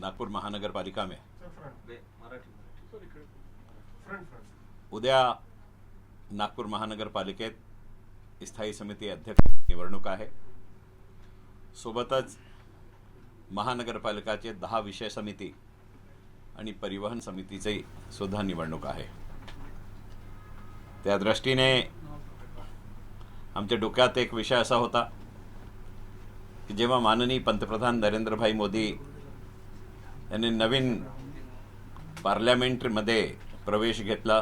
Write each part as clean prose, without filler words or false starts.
नागपुर महानगरपालिका में उद्या नागपूर महानगरपालिकेत स्थायी समिती अध्यक्ष निवडणूक आहे। सोबतच महानगरपालिकाचे 10 विषय समिती आणि परिवहन समितीची सुद्धा निवडणूक आहे। त्या दृष्टीने आमच्या डोक्यात एक विषय असा होता की जेव्हा माननीय पंतप्रधान नरेंद्रभाई मोदी यांनी नवीन पार्लमेंटमध्ये प्रवेश घेतला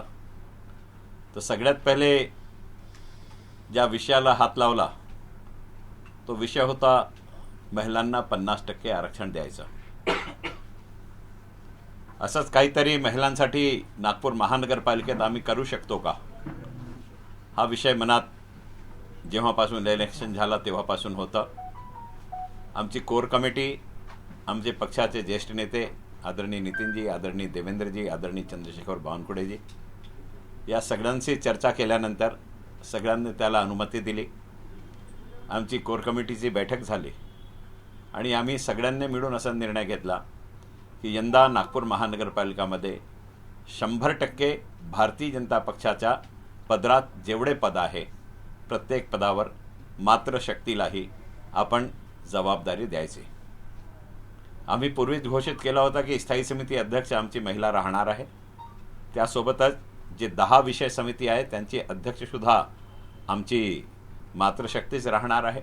तर सगळ्यात पहिले ज्या विषयाला हात लावला तो विषय होता महिलांना 50% आरक्षण द्यायचं। असंच काहीतरी महिलांसाठी नागपूर महानगरपालिकेत आम्ही करू शकतो का, हा विषय मनात जेव्हापासून इलेक्शन झाला तेव्हापासून होता। आमची कोर कमिटी, आमचे पक्षाचे ज्येष्ठ नेते आदरणीय नितीनजी, आदरणीय देवेंद्रजी, आदरणीय चंद्रशेखर बावनकुळेजी या सगळ्यांशी चर्चा केल्यानंतर सगळ्यांनी त्याला अनुमती दिली। आमची कोर कमिटीची बैठक झाली आणि आम्ही सगळ्यांनी मिळून असा निर्णय घेतला की यंदा नागपूर महानगरपालिकामध्ये 100% भारतीय जनता पक्षाच्या पदरात जेवढे पद आहे प्रत्येक पदावर मात्र शक्तीलाही आपण जबाबदारी द्यायची। आम्ही पूर्वीच घोषित केला होता की स्थायी समिती अध्यक्ष आमची महिला राहणार आहे। त्यासोबतच जे 10 विषय समिती आहे त्यांची अध्यक्षसुद्धा आमची मातृशक्तीच राहणार आहे।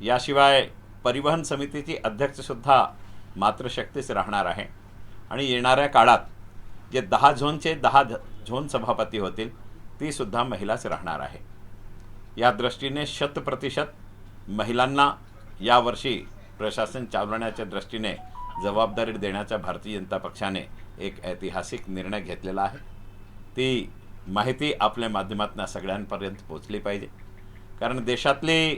याशिवाय परिवहन समितीची अध्यक्षसुद्धा मातृशक्तीच राहणार आहे आणि येणाऱ्या काळात जे 10 झोनचे 10 झोन सभापती होतील ती सुद्धा महिलाच राहणार आहे। या दृष्टीने 100% महिलांना यावर्षी प्रशासन चालवण्याच्या दृष्टीने जबाबदारी देण्याचा भारतीय जनता पक्षाने एक ऐतिहासिक निर्णय घेतलेला आहे। ती माहिती आपल्या माध्यमातून सगळ्यांपर्यंत पोहोचली पाहिजे, कारण देशातली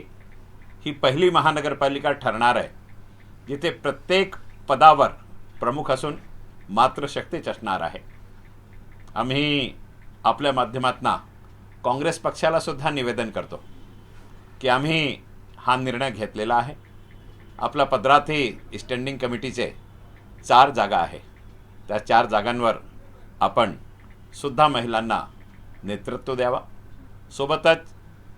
ही पहिली महानगरपालिका ठरणार आहे जिथे प्रत्येक पदावर प्रमुख असून मातृशक्तीच असणार आहे। आम्ही आपल्या माध्यमातून काँग्रेस पक्षाला सुद्धा निवेदन करतो की आम्ही हा निर्णय घेतलेला आहे। आपल्या पदरातही स्टँडिंग कमिटीचे 4 जागा आहे, त्या 4 जागांवर आपण सुद्धा महिलांना नेतृत्व द्यावा। सोबतच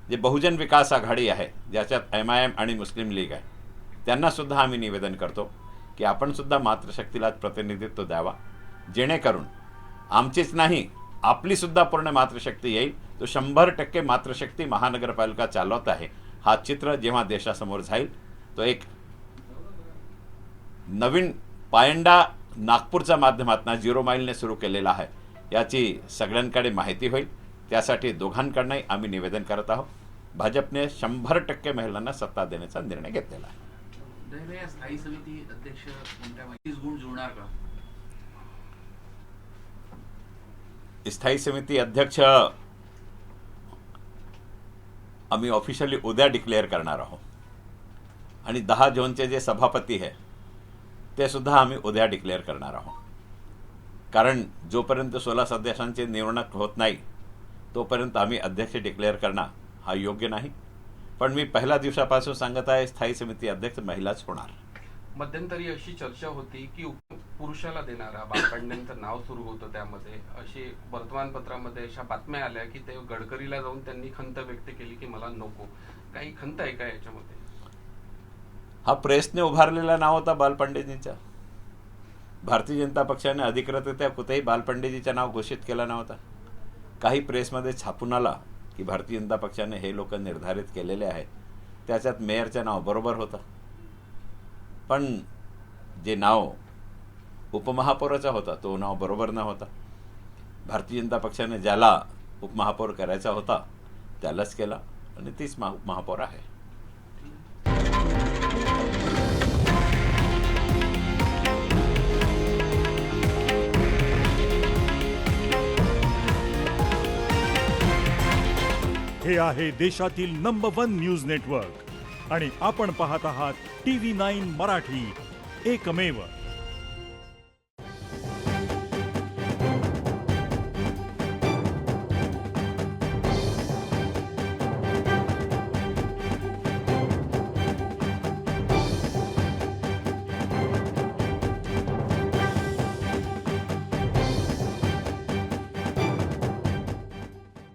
जे बहुजन विकास आघाडी आहे ज्याच्यात MIM आणि मुस्लिम लीग आहे त्यांना सुद्धा आम्ही निवेदन करतो की आपण सुद्धा मातृशक्तीला प्रतिनिधित्व द्यावा, जेणेकरून आमचीच नाही आपली सुद्धा पूर्ण मातृशक्ती येईल। तो 100% मातृशक्ती महानगरपालिका चालवत आहे हा चित्र जेव्हा देशासमोर जाईल तो एक नवीन पायंडा नागपूरच्या माध्यमातून 0 माईलने सुरू केलेला आहे याची सगळ्यांकडे माहिती होईल। त्यासाठी दोघांकडूनही आम्ही निवेदन करत आहोत। भाजपने 100% महिलांना सत्ता देण्याचा निर्णय घेतलेला आहे। स्थायी समिती अध्यक्ष गुण जुळणार का? स्थायी समिती अध्यक्ष आम्ही ऑफिशियली उद्या डिक्लेअर करणार आहोत आणि 10 झोनचे जे सभापती आहे ते सुद्धा आम्ही उद्या डिक्लेअर करणार आहोत, कारण जोपर्यंत 16 सदस्यांची निवडणूक होत नाही तोपर्यंत आम्ही अध्यक्ष डिक्लेअर करणं हा योग्य नाही। पण मी पहिल्या दिवसापासून सांगत आहे स्थायी समिती अध्यक्ष महिलाच होणार। मध्यंतरी अशी चर्चा होती की पुरुषाला देणारा बालपांड्यांचं नाव सुरू होतं, त्यामध्ये अशी वर्तमानपत्रामध्ये अशा बातम्या आल्या की ते गडकरीला जाऊन त्यांनी खंत व्यक्त केली की मला नको। काही खंत आहे का याच्यामध्ये? हा प्रेसने उभारलेला नाव होता बालपांडेजींचा। भारतीय जनता पक्षाने अधिकृतरित्या कुठेही बालपांडेजीचं नाव घोषित केलं नव्हतं। काही प्रेसमध्ये छापून आला की भारतीय जनता पक्षाने हे लोक निर्धारित केलेले आहेत, त्याच्यात मेयरचं नाव बरोबर होतं, पण जे नाव उपमहापौराचं होतं तो नाव बरोबर न होता। भारतीय जनता पक्षाने ज्याला उपमहापौर करायचा होता त्यालाच केला आणि तीच उपमहापौर आहे। हे आहे देशातील नंबर 1 न्यूज नेटवर्क आणि आपण पाहत आहात TV9 मराठी, एकमेव।